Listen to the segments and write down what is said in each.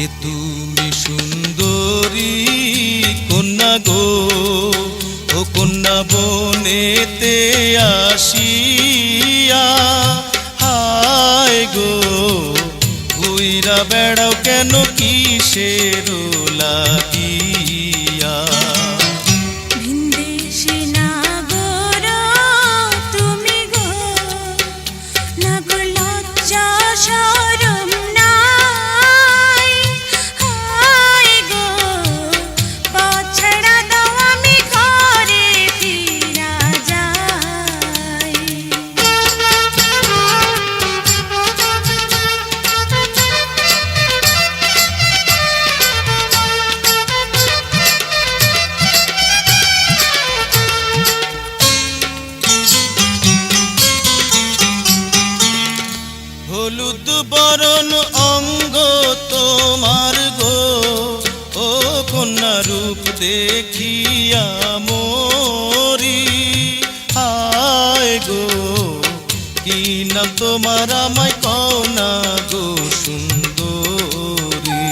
এ তুমি সুন্দরী কন্যা গো, ও কন্যা বনেতে আসিয়া হায় গো, ঘুইরা বেড়াও কেন কিসের লাগিয়া। হলুদ বরণ অঙ্গ তোমার গো, ও কন্যা রূপ দেখিয়া মরি হায় গো, কি নাম তোমার আমায় কও না গো সুন্দরী।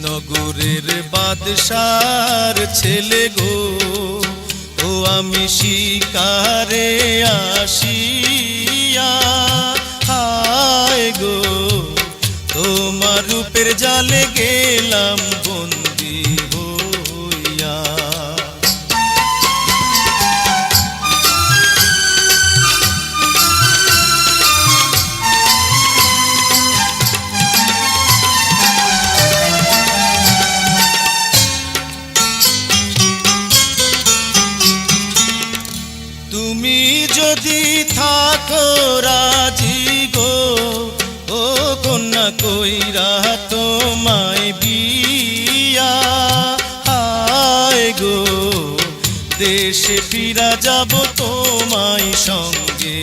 নগরের বাদশার ছেলে গো, ও আমি শিকারে আসিয়া হায় গো, তোমার রূপের জালে গেলাম বন্দী হইয়া। তুমি যদি থাকো রাজি গো, ও কন্যা কইরা তোমায় বিয়া হায় গো, দেশে ফিরা যাব তোমায় সঙ্গে